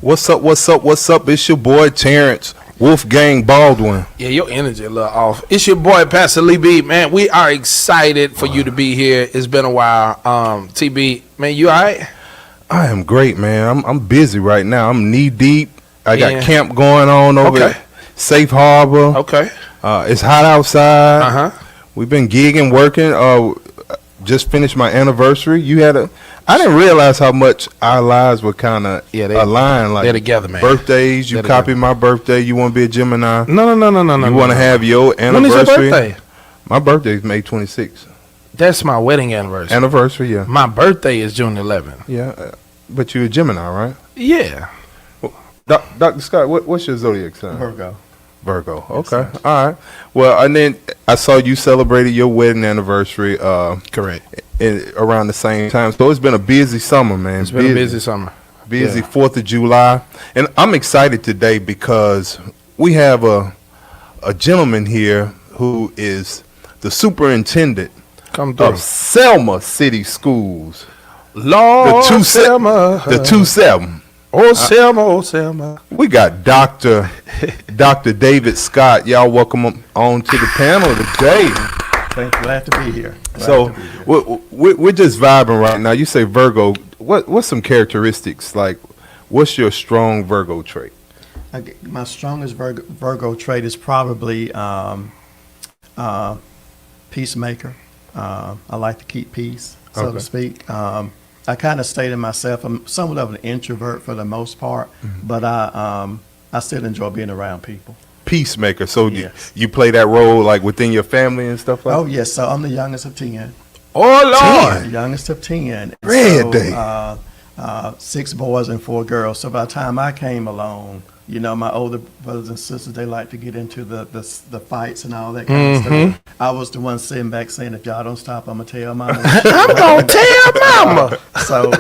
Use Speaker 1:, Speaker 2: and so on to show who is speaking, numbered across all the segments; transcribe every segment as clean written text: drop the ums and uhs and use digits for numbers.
Speaker 1: What's up? What's up? What's up? It's your boy Terrence Wolfgang Baldwin.
Speaker 2: Yeah, your energy a little off. It's your boy Pastor Lee B. Man, we are excited for you to be here. It's been a while. TB, man, you all right?
Speaker 1: I am great, man. I'm busy right now. I'm knee deep. I got camp going on over at Safe Harbor.
Speaker 2: Okay.
Speaker 1: It's hot outside.
Speaker 2: Uh-huh.
Speaker 1: We've been gigging, working. Just finished my anniversary. I didn't realize how much our lives were kind of aligned. Like
Speaker 2: they're together, man.
Speaker 1: Birthdays, you copy my birthday. You want to be a Gemini?
Speaker 2: No.
Speaker 1: You want to have your anniversary?
Speaker 2: When is your birthday?
Speaker 1: My birthday is May 26th.
Speaker 2: That's my wedding anniversary.
Speaker 1: Anniversary, yeah.
Speaker 2: My birthday is June 11th.
Speaker 1: Yeah, but you're a Gemini, right?
Speaker 2: Yeah.
Speaker 1: Dr. Scott, what's your zodiac sign? Virgo. Okay.
Speaker 2: Yes,
Speaker 1: all right. Well, and then I saw you celebrated your wedding anniversary.
Speaker 2: Correct.
Speaker 1: Around the same time. So it's been a busy summer, man.
Speaker 2: It's been a busy summer.
Speaker 1: Busy 4th of July. And I'm excited today because we have a gentleman here who is the superintendent of Selma City Schools.
Speaker 2: Lord,
Speaker 1: Selma. The 2-7.
Speaker 2: Oh, Selma.
Speaker 1: We got Dr. David Scott. Y'all welcome him on to the panel today.
Speaker 3: Glad to be here.
Speaker 1: We're just vibing right now. You say Virgo. What's some characteristics? Like, what's your strong Virgo trait?
Speaker 3: My strongest Virgo trait is probably peacemaker. I like to keep peace, so to speak. I kind of stated myself, I'm somewhat of an introvert for the most part, but I still enjoy being around people.
Speaker 1: Peacemaker. So you play that role like within your family and stuff like that?
Speaker 3: Oh, yes. So I'm the youngest of 10.
Speaker 2: Oh, Lord.
Speaker 3: The youngest of 10.
Speaker 1: Red day.
Speaker 3: 6 boys and 4 girls. So by the time I came along, you know, my older brothers and sisters, they like to get into the fights and all that kind of stuff. I was the one sitting back saying, if y'all don't stop, I'm going to tell mama.
Speaker 2: I'm going to tell mama.
Speaker 3: So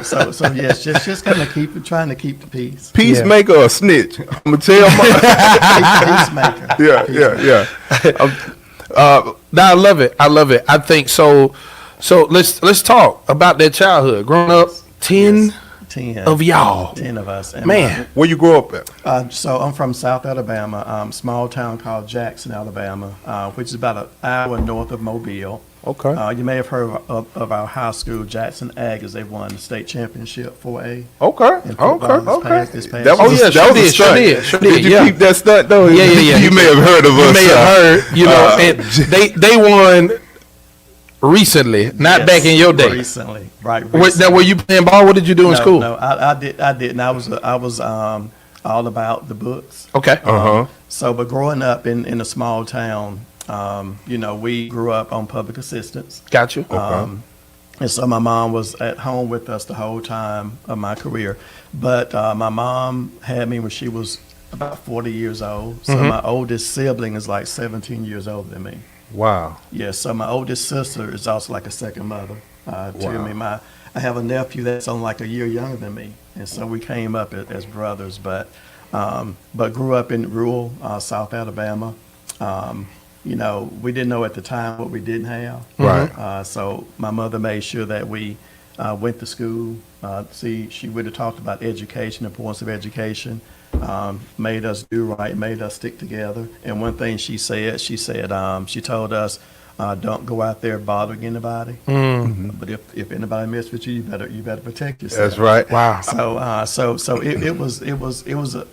Speaker 3: yes, just kind of trying to keep the peace.
Speaker 1: Peacemaker or snitch? I'm going to tell mama.
Speaker 3: Peacemaker.
Speaker 1: Yeah.
Speaker 2: No, I love it. I think so. So let's talk about that childhood. Growing up, 10 of y'all.
Speaker 3: 10 of us. And
Speaker 2: man.
Speaker 1: Where you grew up at?
Speaker 3: So I'm from South Alabama, small town called Jackson, Alabama, which is about an hour north of Mobile.
Speaker 1: Okay.
Speaker 3: You may have heard of our high school, Jackson Aggies. They won the state championship 4A.
Speaker 1: Okay.
Speaker 3: This past
Speaker 1: That was a stunt. Did you keep that stunt though?
Speaker 2: Yeah.
Speaker 1: You may have heard of us.
Speaker 2: You may have heard. You know, and they won recently, not back in your day.
Speaker 3: Recently.
Speaker 2: Now, were you playing ball? What did you do in school?
Speaker 3: No, I didn't. I was all about the books.
Speaker 2: Okay.
Speaker 3: So, but growing up in a small town, you know, we grew up on public assistance.
Speaker 2: Got you.
Speaker 3: And so my mom was at home with us the whole time of my career. But my mom had me when she was about 40 years old. So my oldest sibling is like 17 years older than me.
Speaker 1: Wow.
Speaker 3: Yeah, so my oldest sister is also like a second mother to me. I have a nephew that's only like a year younger than me. And so we came up as brothers, but grew up in rural South Alabama. You know, we didn't know at the time what we didn't have.
Speaker 1: Right.
Speaker 3: So my mother made sure that we went to school. She would have talked about education, the importance of education, made us do right, made us stick together. And one thing she told us, don't go out there bothering anybody. But if anybody messes with you, you better protect yourself.
Speaker 1: That's right.
Speaker 2: Wow.
Speaker 3: So it was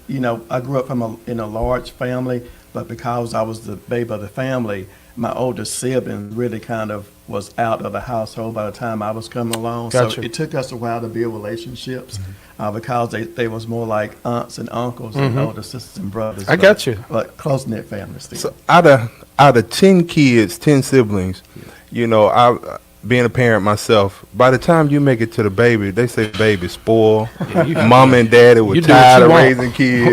Speaker 3: you know, I grew up in a large family, but because I was the baby of the family, my older sibling really kind of was out of the household by the time I was coming along.
Speaker 2: Gotcha.
Speaker 3: So it took us a while to build relationships because they was more like aunts and uncles and older sisters and brothers.
Speaker 2: I got you.
Speaker 3: But close-knit families still.
Speaker 1: So out of 10 kids, 10 siblings, you know, being a parent myself, by the time you make it to the baby, they say baby spoiled. Mom and daddy were tired of raising kids.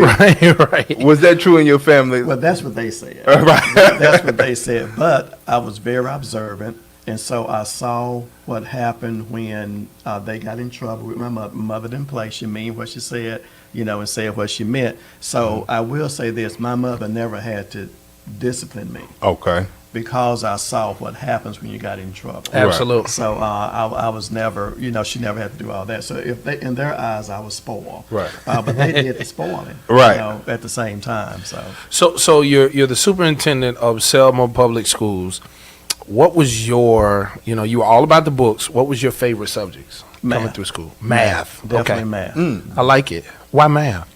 Speaker 2: Right.
Speaker 1: Was that true in your family?
Speaker 3: Well, that's what they said.
Speaker 1: Right.
Speaker 3: That's what they said. But I was very observant, and so I saw what happened when they got in trouble with my mother. Mother didn't play. She meant what she said, you know, and said what she meant. So I will say this: my mother never had to discipline me.
Speaker 1: Okay.
Speaker 3: because I saw what happens when you got in trouble.
Speaker 2: Absolutely.
Speaker 3: So I was never, she never had to do all that. So if they, in their eyes, I was spoiled.
Speaker 1: Right.
Speaker 3: But they did the spoiling.
Speaker 1: Right.
Speaker 3: At the same time.
Speaker 2: So you're the superintendent of Selma Public Schools. What was your, you were all about the books. What was your favorite subjects coming through school? Math.
Speaker 3: Definitely
Speaker 2: Okay.
Speaker 3: math.
Speaker 2: I like it. Why math?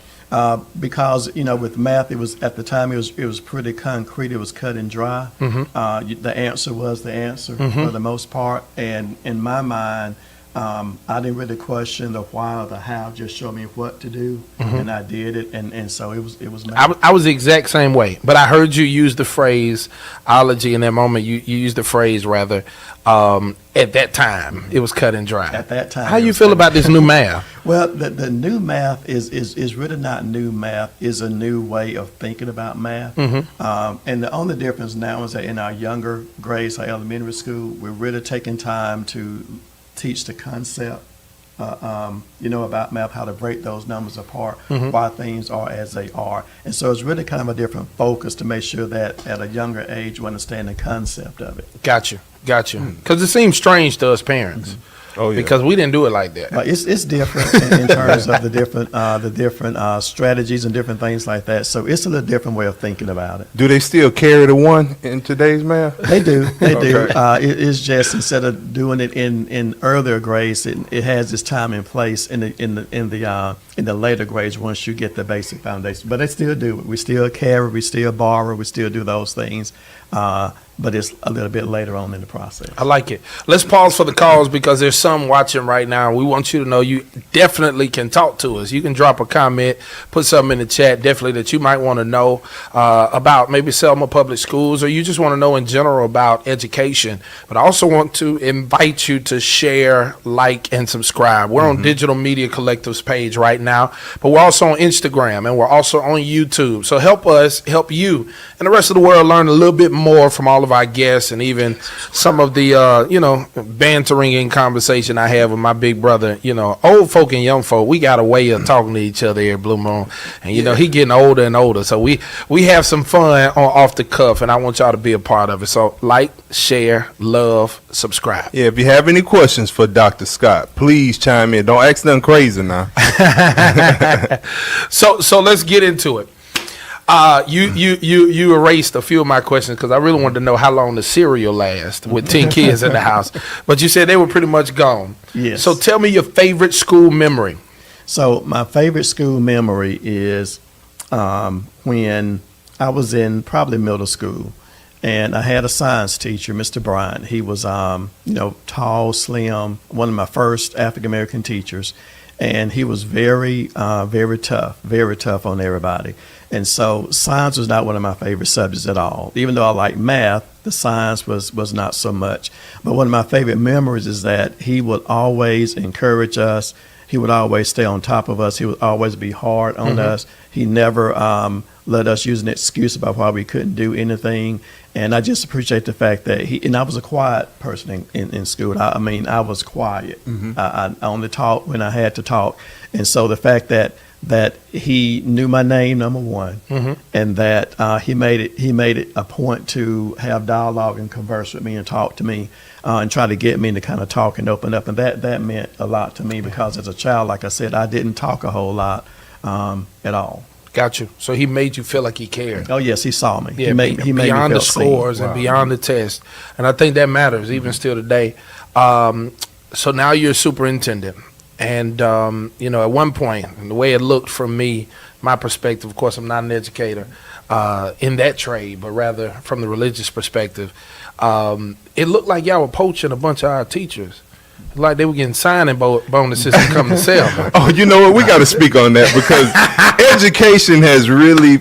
Speaker 3: Because with math, it was at the time it was pretty concrete. It was cut and dry. The answer was the answer for the most part, and in my mind, I didn't really question the why or the how. Just show me what to do, and I did it, and so it was math.
Speaker 2: I was the exact same way, but I heard you use the phrase "ology" in that moment. You used the phrase rather. At that time, it was cut and dry.
Speaker 3: At that time,
Speaker 2: how you feel about this new math?
Speaker 3: Well, the new math is really not new math. Is a new way of thinking about math. And the only difference now is that in our younger grades, our elementary school, we're really taking time to teach the concept, about math, how to break those numbers apart, why things are as they are. And so it's really kind of a different focus to make sure that at a younger age you understand the concept of it.
Speaker 2: Got you. Because it seems strange to us parents.
Speaker 1: Oh, yeah.
Speaker 2: Because we didn't do it like that.
Speaker 3: But it's different in terms of the different strategies and different things like that. So it's a little different way of thinking about it.
Speaker 1: Do they still carry the one in today's math?
Speaker 3: They do. They do.
Speaker 1: Okay.
Speaker 3: It's just instead of doing it in earlier grades, it has its time and place in the later grades once you get the basic foundation. But they still do it. We still carry. We still borrow. We still do those things. But it's a little bit later on in the process.
Speaker 2: I like it. Let's pause for the calls because there's some watching right now. We want you to know you definitely can talk to us. You can drop a comment, put something in the chat, definitely that you might want to know about maybe Selma Public Schools, or you just want to know in general about education. But I also want to invite you to share, like, and subscribe. We're on Digital Media Collective's page right now, but we're also on Instagram and we're also on YouTube. So help us, help you, and the rest of the world learn a little bit more from all of our guests and even some of the bantering in conversation I have with my big brother. Old folk and young folk, we got a way of talking to each other here at Blue Moon, and he getting older and older, so we have some fun off the cuff, and I want y'all to be a part of it. So like, share, love, subscribe.
Speaker 1: Yeah, if you have any questions for Dr. Scott, please chime in. Don't ask nothing crazy now.
Speaker 2: So let's get into it. You erased a few of my questions because I really wanted to know how long the cereal lasts with 10 kids in the house. But you said they were pretty much gone.
Speaker 3: Yes.
Speaker 2: So tell me your favorite school memory.
Speaker 3: So my favorite school memory is when I was in probably middle school, and I had a science teacher, Mr. Bryant. He was tall, slim, one of my first African American teachers. And he was very tough on everybody. And so science was not one of my favorite subjects at all. Even though I like math, the science was not so much. But one of my favorite memories is that he would always encourage us. He would always stay on top of us. He would always be hard on us. He never let us use an excuse about why we couldn't do anything. And I just appreciate the fact that and I was a quiet person in school. I was quiet. I only talked when I had to talk. And so the fact that he knew my name, number one, and that he made it a point to have dialogue and converse with me and talk to me and try to get me to kind of talk and open up. And that meant a lot to me because as a child, like I said, I didn't talk a whole lot at all.
Speaker 2: Got you. So he made you feel like he cared.
Speaker 3: Oh yes, he saw me.
Speaker 2: Yeah,
Speaker 3: he made me
Speaker 2: beyond
Speaker 3: feel
Speaker 2: the scores
Speaker 3: seen.
Speaker 2: and beyond the test, and I think that matters even still today. So now you're a superintendent, and at one point, and the way it looked from me, my perspective. Of course, I'm not an educator in that trade, but rather from the religious perspective, it looked like y'all were poaching a bunch of our teachers. Like they were getting signing bonuses to come to Selma.
Speaker 1: Oh, you know what? We got to speak on that because education has really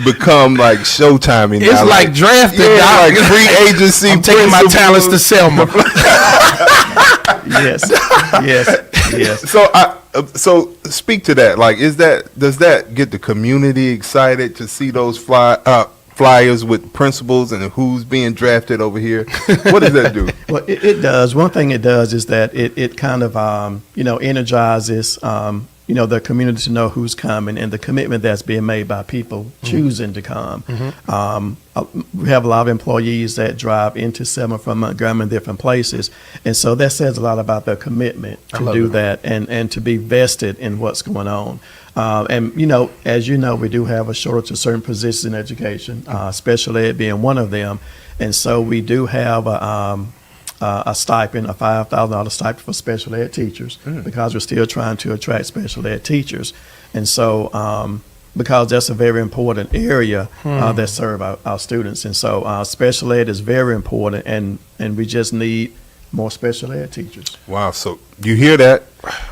Speaker 1: become like Showtime.
Speaker 2: It's like drafted.
Speaker 1: Yeah, like free agency.
Speaker 2: I'm taking my talents to Selma.
Speaker 3: Yes.
Speaker 1: So speak to that. Like, does that get the community excited to see those flyers with principals and who's being drafted over here? What does that do?
Speaker 3: Well, it does. One thing it does is that it kind of energizes the community to know who's coming and the commitment that's being made by people choosing to come. We have a lot of employees that drive into Selma from Montgomery and different places. And so that says a lot about their commitment to do that and to be vested in what's going on. And, as you know, we do have a shortage of certain positions in education, special ed being one of them. And so we do have a stipend, a $5,000 stipend for special ed teachers because we're still trying to attract special ed teachers. And so because that's a very important area that serve our students. And so special ed is very important, and we just need more special ed teachers.
Speaker 1: Wow. So you hear that?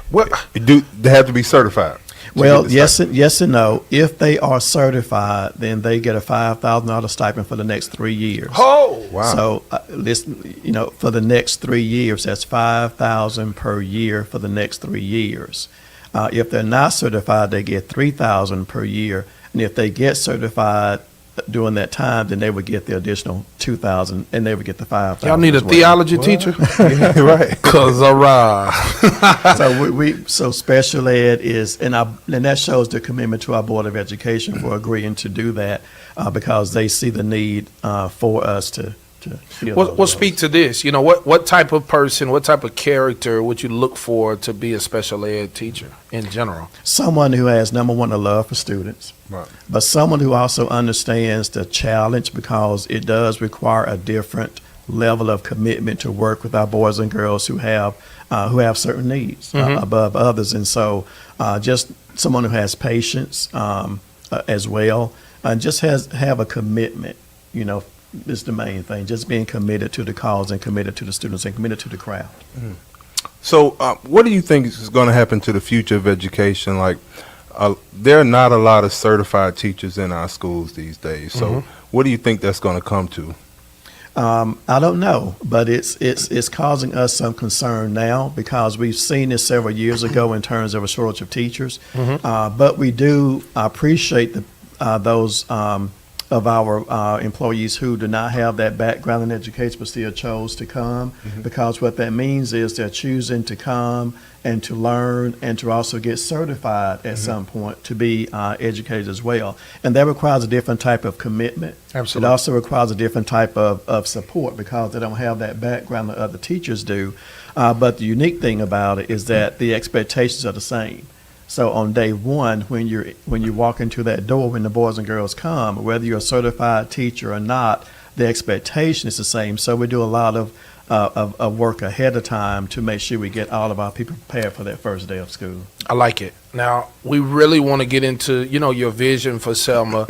Speaker 1: What do they have to be certified?
Speaker 3: Well, yes and no. If they are certified, then they get a $5,000 stipend for the next 3 years.
Speaker 2: Oh,
Speaker 1: wow.
Speaker 3: So listen, for the next 3 years, that's $5,000 per year for the next 3 years. If they're not certified, they get $3,000 per year, and if they get certified during that time, then they would get the additional $2,000, and they would get the $5,000.
Speaker 2: Y'all need a theology teacher,
Speaker 1: Yeah, right?
Speaker 2: cause
Speaker 3: So special ed is, and that shows the commitment to our Board of Education for agreeing to do that because they see the need for us to.
Speaker 2: We'll speak to this. What type of person, what type of character would you look for to be a special ed teacher in general?
Speaker 3: Someone who has, number one, a love for students,
Speaker 1: Right.
Speaker 3: but someone who also understands the challenge because it does require a different level of commitment to work with our boys and girls who have certain needs above others. And so just someone who has patience as well, and just have a commitment, is the main thing, just being committed to the cause and committed to the students and committed to the craft.
Speaker 1: So what do you think is going to happen to the future of education? Like, there are not a lot of certified teachers in our schools these days. So what do you think that's going to come to?
Speaker 3: I don't know, but it's causing us some concern now because we've seen this several years ago in terms of a shortage of teachers. But we do appreciate those of our employees who do not have that background in education but still chose to come because what that means is they're choosing to come and to learn and to also get certified at some point to be educated as well. And that requires a different type of commitment.
Speaker 2: Absolutely.
Speaker 3: It also requires a different type of support because they don't have that background that other teachers do. But the unique thing about it is that the expectations are the same. So on day one, when you walk into that door, when the boys and girls come, whether you're a certified teacher or not, the expectation is the same. So we do a lot of work ahead of time to make sure we get all of our people prepared for that first day of school.
Speaker 2: I like it. Now, we really want to get into, your vision for Selma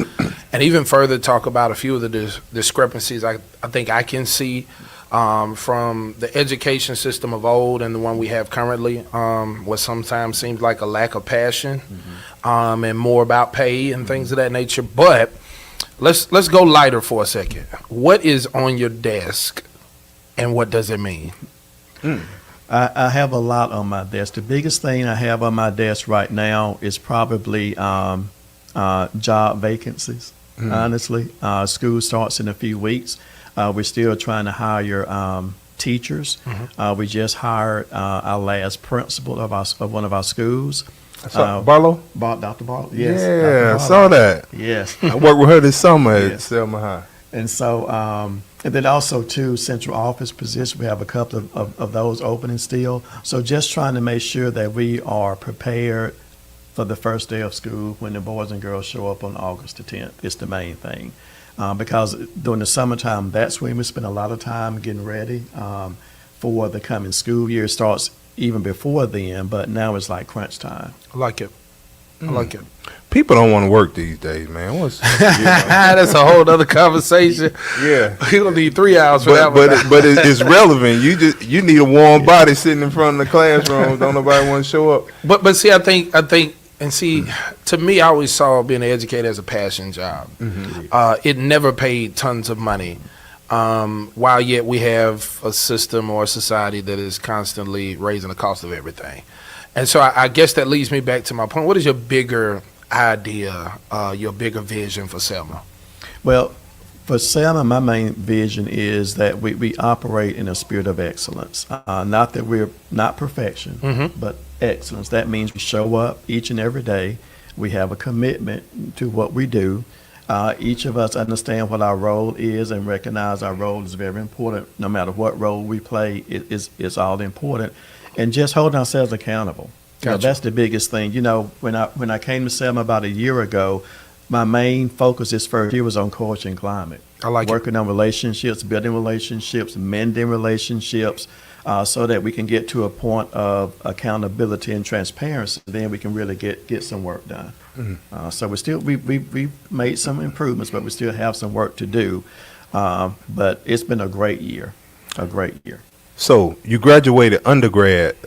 Speaker 2: and even further talk about a few of the discrepancies I think I can see from the education system of old and the one we have currently, what sometimes seems like a lack of passion and more about pay and things of that nature. But let's go lighter for a second. What is on your desk and what does it mean?
Speaker 3: I have a lot on my desk. The biggest thing I have on my desk right now is probably job vacancies, honestly. School starts in a few weeks. We're still trying to hire teachers. We just hired our last principal of one of our schools.
Speaker 1: Barlow?
Speaker 3: Dr. Barlow, yes.
Speaker 1: Yeah, I saw that.
Speaker 3: Yes.
Speaker 1: I worked with her this summer at
Speaker 3: Yes.
Speaker 1: Selma High.
Speaker 3: And so, and then also too, central office positions, we have a couple of those opening still. So just trying to make sure that we are prepared for the first day of school when the boys and girls show up on August the 10th is the main thing. Because during the summertime, that's when we spend a lot of time getting ready for the coming school year. It starts even before then, but now it's like crunch time.
Speaker 2: I like it. I like it.
Speaker 1: People don't want to work these days, man.
Speaker 2: That's a whole other conversation.
Speaker 1: Yeah.
Speaker 2: You don't need 3 hours for that
Speaker 1: But
Speaker 2: one.
Speaker 1: but it's relevant. You need a warm body sitting in front of the classroom. Don't nobody want to show up.
Speaker 2: But see, I think, and see, to me, I always saw being an educator as a passion job. It never paid tons of money, while yet we have a system or a society that is constantly raising the cost of everything. And so I guess that leads me back to my point. What is your bigger idea, your bigger vision for Selma?
Speaker 3: Well, for Selma, my main vision is that we operate in a spirit of excellence. Not that we're not perfection, but excellence. That means we show up each and every day. We have a commitment to what we do. Each of us understand what our role is and recognize our role is very important. No matter what role we play, it's all important. And just holding ourselves accountable. You know,
Speaker 2: Gotcha.
Speaker 3: that's the biggest thing. You know, when I came to Selma about a year ago, my main focus this first year was on culture and climate.
Speaker 2: I like it.
Speaker 3: Working on relationships, building relationships, mending relationships, so that we can get to a point of accountability and transparency. Then we can really get some work done. So we've made some improvements, but we still have some work to do. But it's been a great year, a great year.
Speaker 1: So you graduated undergrad,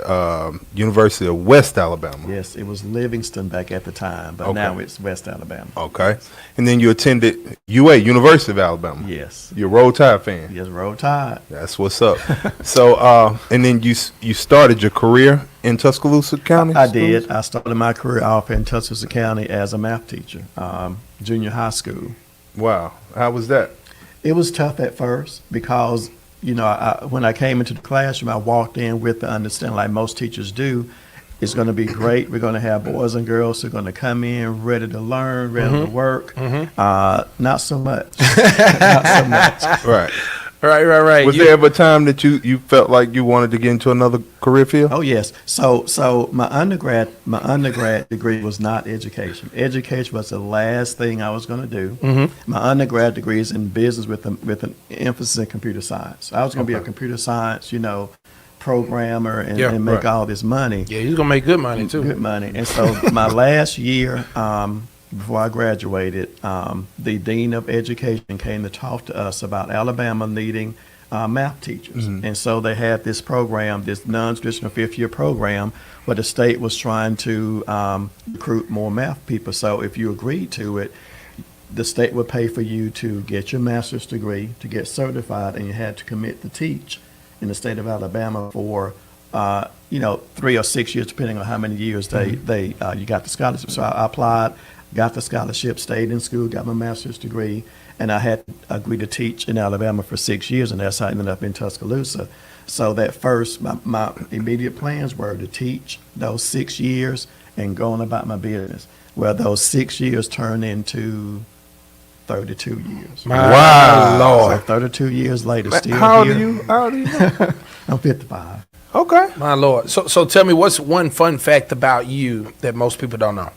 Speaker 1: University of West Alabama.
Speaker 3: Yes, it was Livingston back at the time, but
Speaker 1: Okay.
Speaker 3: now it's West Alabama.
Speaker 1: Okay. And then you attended UA, University of Alabama.
Speaker 3: Yes.
Speaker 1: You're a Roll Tide fan.
Speaker 3: Yes, Roll Tide.
Speaker 1: That's what's up. So, and then you started your career in Tuscaloosa County?
Speaker 3: I did. I started my career off in Tuscaloosa County as a math teacher, junior high school.
Speaker 1: Wow. How was that?
Speaker 3: It was tough at first because, you know, when I came into the classroom, I walked in with the understanding, like most teachers do, it's going to be great. We're going to have boys and girls who are going to come in ready to learn, ready to work. Not so much. Not so much.
Speaker 1: Right.
Speaker 2: Right.
Speaker 1: Was there ever a time that you felt like you wanted to get into another career field?
Speaker 3: Oh yes. So my undergrad degree was not education. Education was the last thing I was going to do. My undergrad degree is in business with an emphasis in computer science. I was going to be a computer science, programmer and make all this money.
Speaker 2: Yeah, he's gonna make good money too.
Speaker 3: Good money. And so my last year, before I graduated, the dean of education came to talk to us about Alabama needing math teachers. And so they had this program, this non-traditional fifth-year program, where the state was trying to recruit more math people. So if you agreed to it, the state would pay for you to get your master's degree, to get certified, and you had to commit to teach in the state of Alabama for 3 or 6 years, depending on how many years you got the scholarship. So I applied, got the scholarship, stayed in school, got my master's degree, and I had agreed to teach in Alabama for 6 years, and that's how I ended up in Tuscaloosa. So that first, my immediate plans were to teach those 6 years and go on about my business. Well, those 6 years turned into 32 years.
Speaker 2: My Lord.
Speaker 3: So 32 years later, still
Speaker 1: How old
Speaker 3: here.
Speaker 1: are you? How old are you?
Speaker 3: I'm 55.
Speaker 1: Okay.
Speaker 2: My Lord. So tell me, what's one fun fact about you that most people don't know?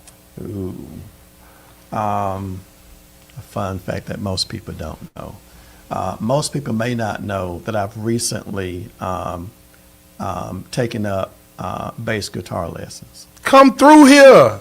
Speaker 3: A fun fact that most people don't know. Most people may not know that I've recently taken up bass guitar lessons.
Speaker 2: Come through here.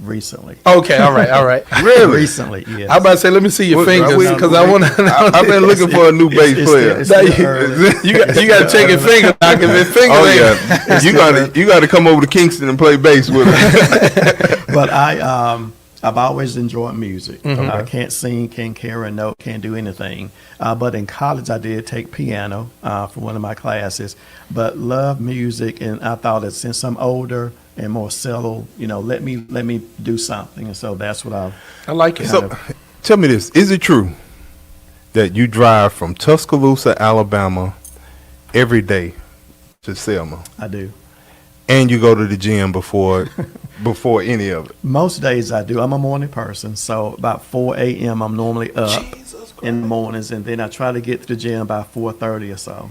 Speaker 3: Recently.
Speaker 2: Okay, all right.
Speaker 1: Really?
Speaker 3: Recently, yes.
Speaker 2: I'm about to say, let me see your
Speaker 1: What-
Speaker 2: fingers because I want to know.
Speaker 1: I've been looking for a new bass player.
Speaker 3: It's
Speaker 2: Now
Speaker 3: still early.
Speaker 2: you got to check your finger knock if his finger
Speaker 1: Oh
Speaker 2: ain't-
Speaker 1: yeah, you got to come over to Kingston and play bass with us.
Speaker 3: But I've always enjoyed music. I can't sing, can't carry a note, can't do anything. But in college, I did take piano for one of my classes. But love music, and I thought that since I'm older and more settled, let me do something. And so that's what
Speaker 2: I like it.
Speaker 1: So, tell me this: is it true that you drive from Tuscaloosa, Alabama, every day to Selma,
Speaker 3: I do.
Speaker 1: and you go to the gym before any of it?
Speaker 3: Most days I do. I'm a morning person, so about 4 a.m. I'm normally up in the mornings, and then I try to get to the gym by 4:30 or so.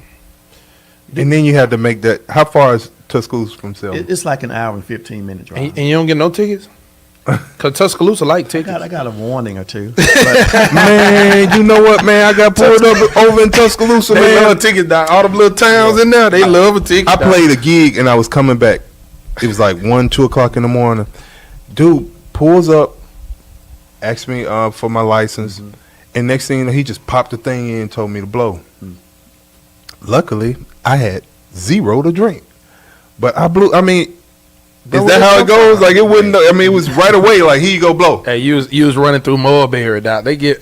Speaker 1: And then you had to make that. How far is Tuscaloosa from Selma?
Speaker 3: It's like an hour and 15-minute drive.
Speaker 2: And you don't get no tickets? Because Tuscaloosa like tickets.
Speaker 3: I got a warning or two.
Speaker 1: Man, you know what, man? I got pulled up over in Tuscaloosa,
Speaker 2: They
Speaker 1: man.
Speaker 2: love tickets, dog. All the little towns in there, they love a ticket.
Speaker 1: I
Speaker 2: dog.
Speaker 1: played a gig and I was coming back. It was like 1, 2 o'clock in the morning. Dude pulls up, asked me for my license, and next thing you know, he just popped the thing in and told me to blow. Luckily, I had zero to drink, but I blew. I mean, is that how it goes? Like it wouldn't. I mean, it was right away. Like here you go, blow.
Speaker 2: Hey, you was running through Mulberry, dog. They get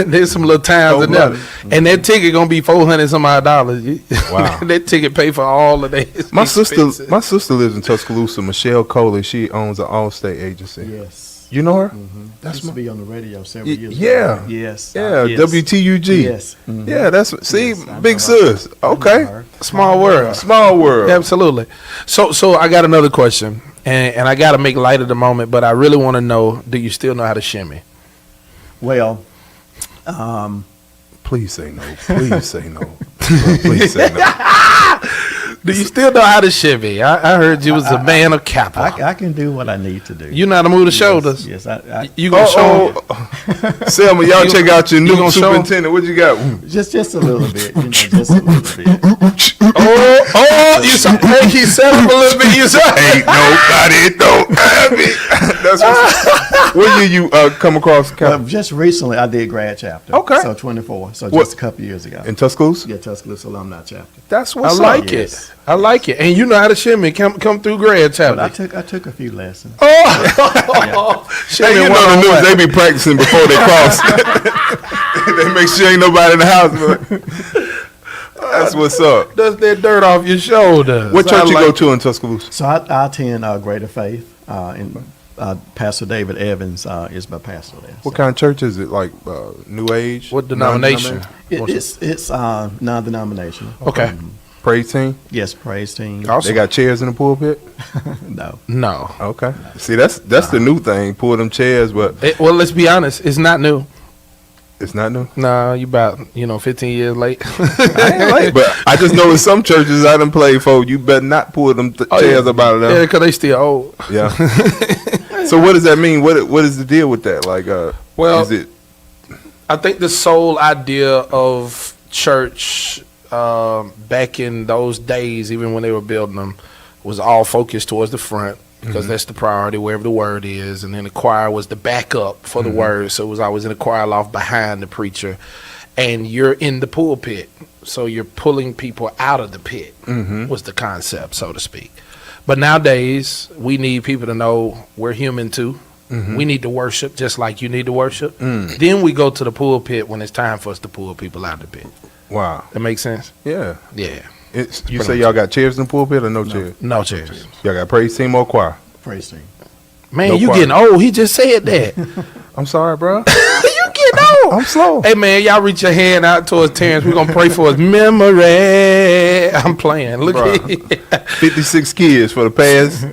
Speaker 2: there's some little towns in there, and that ticket gonna be $400 some odd dollars.
Speaker 1: Wow.
Speaker 2: That ticket pay for all of that.
Speaker 1: My sister lives in Tuscaloosa. Michelle Coley. She owns an Allstate agency.
Speaker 3: Yes.
Speaker 1: You know her?
Speaker 3: That's used to be on the radio several years
Speaker 1: yeah.
Speaker 3: ago. Yes.
Speaker 1: Yeah,
Speaker 3: yes.
Speaker 1: WTUG.
Speaker 3: Yes.
Speaker 1: Yeah, that's see,
Speaker 3: Yes, I
Speaker 1: big
Speaker 3: know her.
Speaker 1: sis. Okay.
Speaker 2: Small world.
Speaker 1: Small world.
Speaker 2: Absolutely. So I got another question, and I got to make light of the moment, but I really want to know: do you still know how to shimmy?
Speaker 3: Well,
Speaker 1: Please say no. Please say no. Please say no.
Speaker 2: Do you still know how to shimmy? I heard you was a man of Kappa.
Speaker 3: I can do what I need to do.
Speaker 2: You know how to move the shoulders.
Speaker 3: Yes,
Speaker 2: You gonna show?
Speaker 1: Selma, y'all check out your new
Speaker 2: gonna show 'em?
Speaker 1: superintendent. What you got?
Speaker 3: just a little bit. Just a little bit.
Speaker 2: You think he set up a little bit? You said,
Speaker 1: Ain't nobody don't have it. That's what year you come across Cap?
Speaker 3: Just recently, I did grad chapter.
Speaker 1: Okay.
Speaker 3: So 24. So
Speaker 1: What?
Speaker 3: just a couple years ago.
Speaker 1: In Tuscaloosa?
Speaker 3: Yeah, Tuscaloosa alumni chapter.
Speaker 1: That's
Speaker 2: I
Speaker 1: what's
Speaker 2: like
Speaker 1: up.
Speaker 3: Yes.
Speaker 2: it. I like it. And you know how to shimmy. Come through grad
Speaker 3: But I
Speaker 2: chapter.
Speaker 3: took a few lessons.
Speaker 1: Hey, you know the news, they be practicing before they cross. They make sure ain't nobody in the house. But that's what's up.
Speaker 2: Dust that dirt off your shoulders.
Speaker 1: What church
Speaker 2: I
Speaker 1: you
Speaker 2: like
Speaker 1: go to in Tuscaloosa?
Speaker 3: So I attend Greater Faith, and Pastor David Evans is my pastor there.
Speaker 1: What kind of church is it? Like New Age?
Speaker 2: What denomination?
Speaker 3: It's non-denominational.
Speaker 2: Okay.
Speaker 1: Praise team?
Speaker 3: Yes, praise team.
Speaker 2: Awesome.
Speaker 1: They got chairs in the pulpit?
Speaker 3: No.
Speaker 2: No.
Speaker 1: Okay. See, that's the new thing. Pull them chairs, but
Speaker 2: Well, let's be honest. It's not new.
Speaker 1: it's not new.
Speaker 2: Nah, you about 15 years late.
Speaker 1: I ain't late, but I just know in some churches I done played for, you better not pull them chairs up out of
Speaker 2: Yeah,
Speaker 1: them.
Speaker 2: because they still old.
Speaker 1: Yeah. So what does that mean? What is the deal with that? Like,
Speaker 2: Well,
Speaker 1: is it?
Speaker 2: I think the sole idea of church back in those days, even when they were building them, was all focused towards the front because that's the priority wherever the word is, and then the choir was the backup for the word, so it was always in the choir loft behind the preacher, and you're in the pulpit, so you're pulling people out of the pit. Was the concept, so to speak. But nowadays, we need people to know we're human too. We need to worship just like you need to worship. Then we go to the pulpit when it's time for us to pull people out of the pit.
Speaker 1: Wow.
Speaker 2: That makes sense?
Speaker 1: Yeah.
Speaker 2: Yeah.
Speaker 1: You say y'all got chairs in the pulpit or no chairs?
Speaker 2: No chairs.
Speaker 1: Y'all got praise team or choir?
Speaker 3: Praise team.
Speaker 2: Man,
Speaker 1: No
Speaker 2: you
Speaker 1: choir.
Speaker 2: getting old. He just said that.
Speaker 1: I'm sorry, bro.
Speaker 2: You getting old.
Speaker 1: I'm slow.
Speaker 2: Hey, man, y'all reach your hand out towards Terrence. We're going to pray for his memory. I'm playing. Look
Speaker 1: Bruh.
Speaker 2: at
Speaker 1: 56 kids for the past.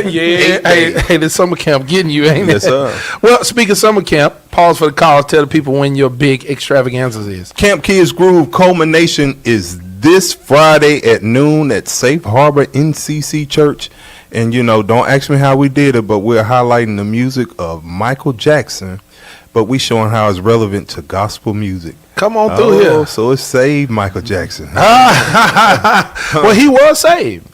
Speaker 2: Yeah. Hey, the summer camp getting you, ain't
Speaker 1: Yes,
Speaker 2: it?
Speaker 1: sir.
Speaker 2: Well, speaking of summer camp, pause for the cause. Tell the people when your big extravaganzas is.
Speaker 1: Camp Kids Groove culmination is this Friday at noon at Safe Harbor NCC Church. And, don't ask me how we did it, but we're highlighting the music of Michael Jackson, but we showing how it's relevant to gospel music.
Speaker 2: Come on through here.
Speaker 1: So it's saved Michael Jackson.
Speaker 2: Well, he was saved.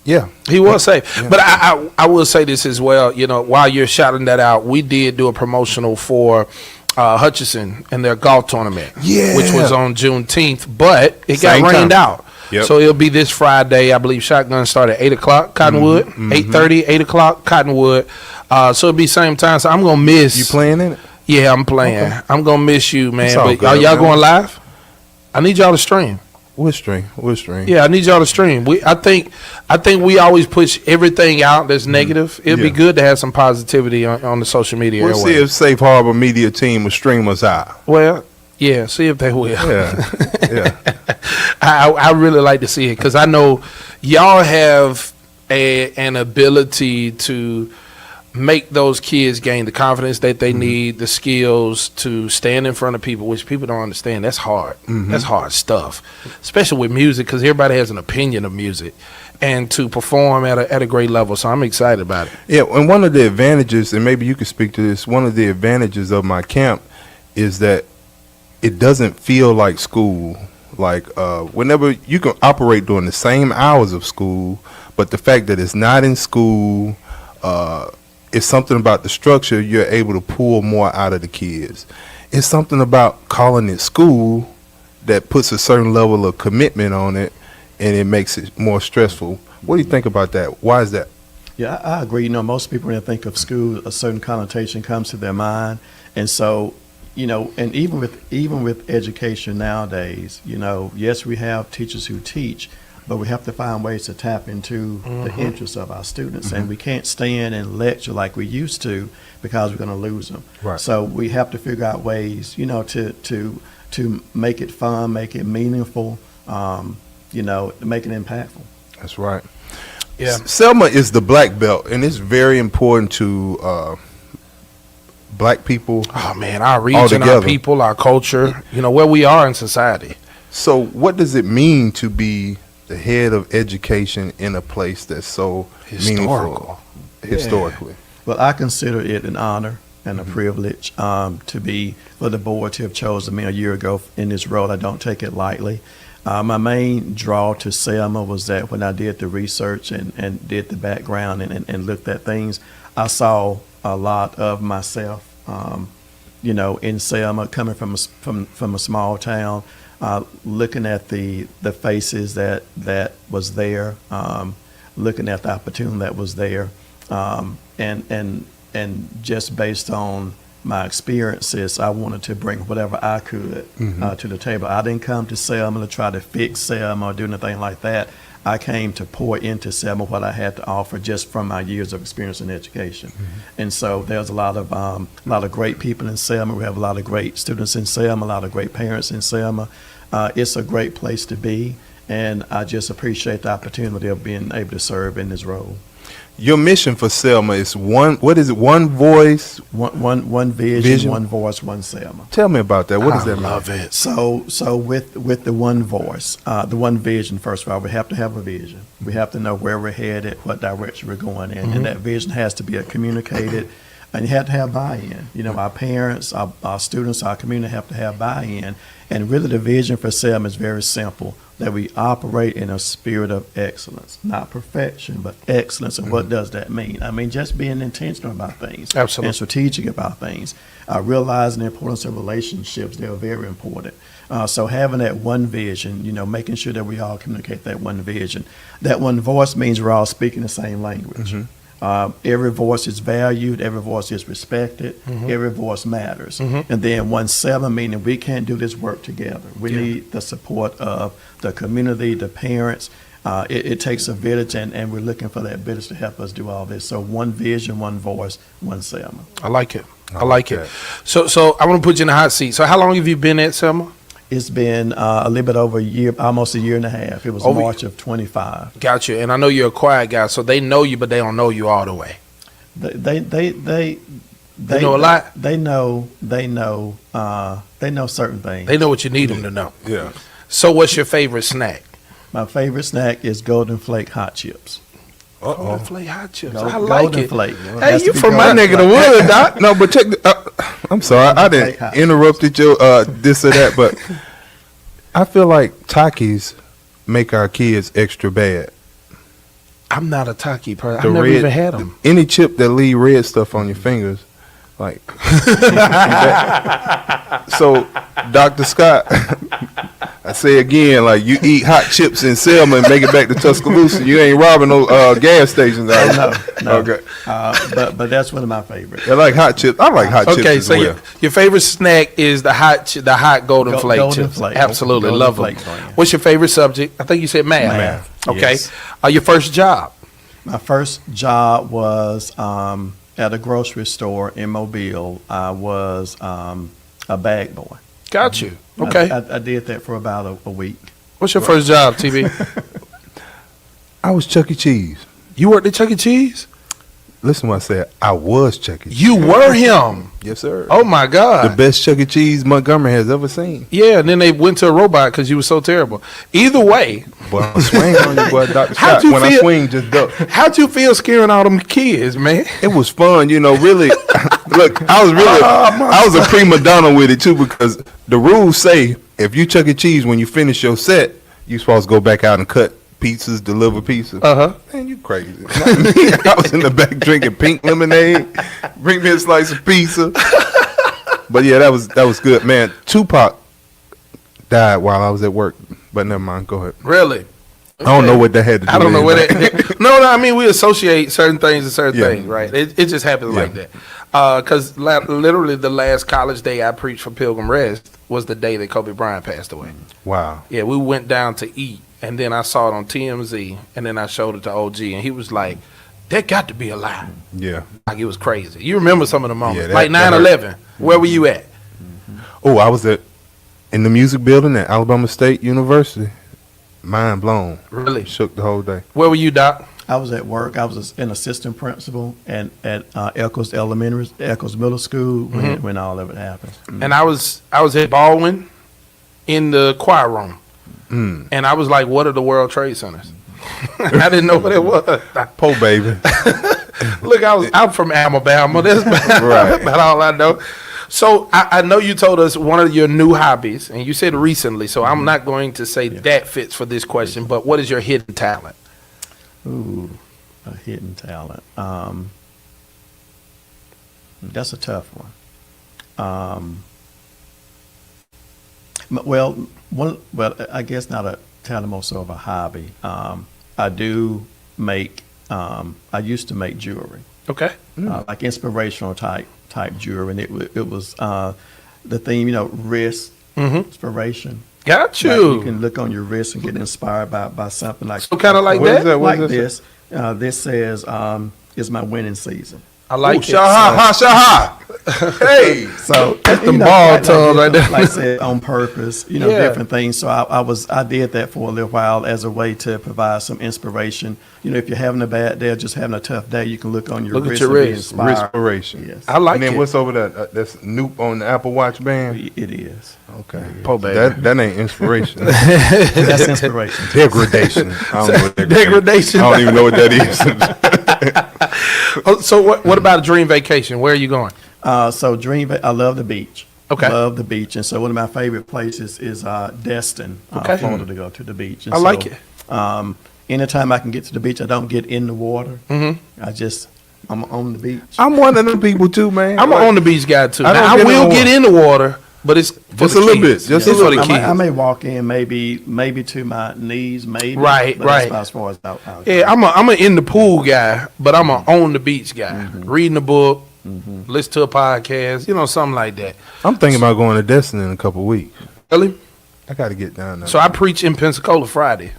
Speaker 1: Yeah.
Speaker 2: He was saved.
Speaker 1: Yeah.
Speaker 2: But I will say this as well. While you're shouting that out, we did do a promotional for Hutchinson and their golf tournament,
Speaker 1: Yeah.
Speaker 2: which was on Juneteenth, but it got
Speaker 1: Same
Speaker 2: rained
Speaker 1: time.
Speaker 2: out.
Speaker 1: Yep.
Speaker 2: So it'll be this Friday. I believe shotgun start at 8 o'clock, Cottonwood, 8:30, 8 o'clock, Cottonwood. So it'll be same time. So I'm going to miss.
Speaker 1: You playing in it?
Speaker 2: Yeah, I'm playing.
Speaker 1: Okay.
Speaker 2: I'm going to miss you, man.
Speaker 1: It's all
Speaker 2: But
Speaker 1: good,
Speaker 2: are y'all
Speaker 1: man.
Speaker 2: going live? I need y'all to stream.
Speaker 1: We'll stream.
Speaker 2: Yeah, I need y'all to stream. I think we always push everything out that's negative. It'd be
Speaker 1: Yeah.
Speaker 2: good to have some positivity on the social media.
Speaker 1: We'll see
Speaker 2: airwaves.
Speaker 1: if Safe Harbor Media Team will stream us out.
Speaker 2: Well, yeah, see if they will.
Speaker 1: Yeah. Yeah.
Speaker 2: I really like to see it because I know y'all have an ability to make those kids gain the confidence that they need, the skills to stand in front of people, which people don't understand. That's hard. That's hard stuff, especially with music because everybody has an opinion of music, and to perform at a great level. So I'm excited about it.
Speaker 1: Yeah, and one of the advantages, and maybe you could speak to this, one of the advantages of my camp is that it doesn't feel like school. Like whenever you can operate during the same hours of school, but the fact that it's not in school, it's something about the structure. You're able to pull more out of the kids. It's something about calling it school that puts a certain level of commitment on it, and it makes it more stressful. What do you think about that? Why is that?
Speaker 3: Yeah, I agree. Most people, when they think of school, a certain connotation comes to their mind. And so, and even with education nowadays, yes, we have teachers who teach, but we have to find ways to tap into the interests of our students. And we can't stand and lecture like we used to because we're going to lose them.
Speaker 1: Right.
Speaker 3: So we have to figure out ways, to make it fun, make it meaningful, make it impactful.
Speaker 1: That's right.
Speaker 2: Yeah.
Speaker 1: Selma is the black belt, and it's very important to black people.
Speaker 2: Oh man, our region,
Speaker 1: altogether.
Speaker 2: our people, our culture, where we are in society.
Speaker 1: So what does it mean to be the head of education in a place that's so meaningful historically?
Speaker 3: Well, I consider it an honor and a privilege to be for the board to have chosen me a year ago in this role. I don't take it lightly. My main draw to Selma was that when I did the research and did the background and looked at things, I saw a lot of myself, in Selma, coming from a small town, looking at the faces that was there, looking at the opportunity that was there, and just based on my experiences, I wanted to bring whatever I could to the table. I didn't come to Selma to try to fix Selma or do anything like that. I came to pour into Selma what I had to offer just from my years of experience in education. And so there's a lot of great people in Selma. We have a lot of great students in Selma, a lot of great parents in Selma. It's a great place to be, and I just appreciate the opportunity of being able to serve in this role.
Speaker 1: Your mission for Selma is one voice?
Speaker 3: One vision, one voice, one Selma.
Speaker 1: Tell me about that. What does that mean?
Speaker 2: I love it.
Speaker 3: So with the one voice, the one vision, first of all, we have to have a vision. We have to know where we're headed, what direction we're going in, and that vision has to be communicated, and you have to have buy-in. Our parents, our students, our community have to have buy-in, and really the vision for Selma is very simple, that we operate in a spirit of excellence, not perfection, but excellence. And what does that mean? I mean, just being intentional about things.
Speaker 2: Absolutely.
Speaker 3: And strategic about things. Realizing the importance of relationships, they're very important. So having that one vision, making sure that we all communicate that one vision. That one voice means we're all speaking the same language. Every voice is valued, every voice is respected, every voice matters. And then one Selma, meaning we can't do this work together. We need the support of the community, the parents. It takes a village, and we're looking for that village to help us do all this. So one vision, one voice, one Selma.
Speaker 2: I like it. I like it. So I want to put you in the hot seat. So how long have you been at Selma?
Speaker 3: It's been a little bit over a year, almost a year and a half. It was March of 25.
Speaker 2: Got you. And I know you're a quiet guy, so they know you, but they don't know you all the way.
Speaker 3: They
Speaker 2: know a lot.
Speaker 3: They know certain things.
Speaker 2: They know what you need them to know.
Speaker 1: Yeah.
Speaker 2: So what's your favorite snack?
Speaker 3: My favorite snack is Golden Flake hot chips.
Speaker 2: Golden Flake hot chips. I
Speaker 3: Golden
Speaker 2: like it.
Speaker 3: Flake.
Speaker 2: Hey,
Speaker 3: Has to
Speaker 2: you
Speaker 3: be
Speaker 2: from my
Speaker 3: Golden
Speaker 2: neck of the
Speaker 3: Flake.
Speaker 2: wood, Doc.
Speaker 1: No, but check. I'm sorry, I didn't interrupted you this or that, but I feel like Takis make our kids extra bad.
Speaker 2: I'm not a Taki person.
Speaker 1: The
Speaker 2: I've never
Speaker 1: red-
Speaker 2: even had them.
Speaker 1: Any chip that leave red stuff on your fingers, like. So, Dr. Scott, I say again, like you eat hot chips in Selma and make it back to Tuscaloosa, you ain't robbing no gas stations out.
Speaker 3: No.
Speaker 1: Okay.
Speaker 3: But that's one of my favorites.
Speaker 1: I like hot chips. I like hot chips
Speaker 2: Okay,
Speaker 1: as
Speaker 2: so
Speaker 1: well.
Speaker 2: your favorite snack is the hot Golden Flake
Speaker 3: Golden
Speaker 2: chips.
Speaker 3: Flake.
Speaker 2: Absolutely,
Speaker 3: Golden
Speaker 2: love them.
Speaker 3: Flake brand.
Speaker 2: What's your favorite subject? I think you said math.
Speaker 3: Math,
Speaker 2: Okay.
Speaker 3: yes.
Speaker 2: Your first job?
Speaker 3: My first job was at a grocery store in Mobile. I was a bag boy.
Speaker 2: Got you. Okay.
Speaker 3: I did that for about a week.
Speaker 2: What's your first job, TB?
Speaker 1: I was Chuck E. Cheese.
Speaker 2: You worked at Chuck E. Cheese?
Speaker 1: Listen to what I said. I was Chuck E. Cheese.
Speaker 2: You were him.
Speaker 1: Yes, sir.
Speaker 2: Oh my God.
Speaker 1: The best Chuck E. Cheese Montgomery has ever seen.
Speaker 2: Yeah, and then they went to a robot because you were so terrible. Either way,
Speaker 1: Boy, I'm swing on you, boy, Dr.
Speaker 2: How'd
Speaker 1: Scott.
Speaker 2: you
Speaker 1: When I
Speaker 2: feel-
Speaker 1: swing, just duck.
Speaker 2: how'd you feel scaring all them kids, man?
Speaker 1: It was fun, really. Look, I was a prima donna with it too, because the rules say if you Chuck E. Cheese, when you finish your set, you supposed to go back out and cut pizzas, deliver pizzas. Man, you crazy. Not me. I was in the back drinking pink lemonade. Bring me a slice of pizza. But yeah, that was good, man. Tupac died while I was at work, but never mind. Go ahead.
Speaker 2: Really?
Speaker 1: I don't know what that had to do.
Speaker 2: I don't
Speaker 1: with
Speaker 2: know what
Speaker 1: anything.
Speaker 2: it. No, I mean we associate certain things with certain
Speaker 1: Yeah.
Speaker 2: things, right? It just happens
Speaker 1: Yeah.
Speaker 2: like that. Because literally the last college day I preached for Pilgrim Rest was the day that Kobe Bryant passed away.
Speaker 1: Wow.
Speaker 2: Yeah, we went down to eat, and then I saw it on TMZ, and then I showed it to OG, and he was like, that got to be a lie.
Speaker 1: Yeah.
Speaker 2: Like, it was crazy. You remember some of the moments.
Speaker 1: Yeah,
Speaker 2: like 9/11. Where were you at?
Speaker 1: Oh, I was in the music building at Alabama State University. Mind blown.
Speaker 2: Really?
Speaker 1: Shook the whole day.
Speaker 2: Where were you, Doc?
Speaker 3: I was at work. I was an assistant principal at Eccles Middle School when all of it happened.
Speaker 2: And I was at Baldwin in the choir room. And I was like, what are the World Trade Centers? I didn't know what it was.
Speaker 1: Po baby.
Speaker 2: Look, I'm from Alabama. That's about all I know. So I know you told us one of your new hobbies, and you said recently, so I'm not going to say that fits for this question, but what is your hidden talent?
Speaker 3: Ooh, a hidden talent. That's a tough one. I guess not a talent, more so of a hobby. I do make. I used to make jewelry,
Speaker 2: Okay.
Speaker 3: like inspirational type jewelry, and it was the theme, wrist inspiration.
Speaker 2: Got you.
Speaker 3: Like you can look on your wrist and get inspired by something like
Speaker 2: So kind of like
Speaker 1: What is
Speaker 2: that?
Speaker 1: that? What
Speaker 3: like
Speaker 1: is
Speaker 3: this. This says it's my winning season.
Speaker 2: I like it.
Speaker 1: Shaha. Hey.
Speaker 3: So
Speaker 2: That's the ball tub right there.
Speaker 3: Like I said, on purpose,
Speaker 2: Yeah.
Speaker 3: different things. So I did that for a little while as a way to provide some inspiration. If you're having a bad day or just having a tough day, you can look on your
Speaker 2: Look at
Speaker 3: wrist
Speaker 2: your
Speaker 3: and be
Speaker 2: wrist.
Speaker 3: inspired.
Speaker 1: Respiration.
Speaker 3: Yes,
Speaker 2: I like
Speaker 1: And then
Speaker 2: it.
Speaker 1: what's over that? That's Noop on the Apple Watch band.
Speaker 3: it is.
Speaker 1: Okay.
Speaker 2: Po baby.
Speaker 1: That ain't inspiration.
Speaker 3: That's inspiration.
Speaker 1: Degradation. I don't know what
Speaker 2: Degradation.
Speaker 1: I don't even know what that is.
Speaker 2: So what about a dream vacation? Where are you going?
Speaker 3: So I love the beach.
Speaker 2: Okay.
Speaker 3: Love the beach, and so one of my favorite places is Destin,
Speaker 2: Okay.
Speaker 3: Florida, to go to the beach. And
Speaker 2: I like
Speaker 3: so,
Speaker 2: it.
Speaker 3: Anytime I can get to the beach, I don't get in the water.
Speaker 2: Mm-hmm.
Speaker 3: I'm on the beach.
Speaker 1: I'm one of them people too, man.
Speaker 2: I'm an on the beach guy too.
Speaker 1: I don't
Speaker 2: Now, I
Speaker 1: get in
Speaker 2: will
Speaker 1: the
Speaker 2: get
Speaker 1: water.
Speaker 2: in the water, but it's for
Speaker 1: Just
Speaker 2: the
Speaker 1: a little
Speaker 2: kids.
Speaker 1: bit. Just
Speaker 2: It's
Speaker 1: a
Speaker 2: for
Speaker 1: little
Speaker 2: the
Speaker 1: bit.
Speaker 2: kids.
Speaker 3: I may walk in maybe to my knees, maybe.
Speaker 2: Right,
Speaker 3: but
Speaker 2: right.
Speaker 3: That's about as far as I'll
Speaker 2: Yeah, I'm a in the pool guy, but I'm a on the beach guy. Reading a book, listen to a podcast, something like that.
Speaker 1: I'm thinking about going to Destin in a couple of weeks.
Speaker 2: Really?
Speaker 1: I got to get down there.
Speaker 2: So I preach in Pensacola Friday.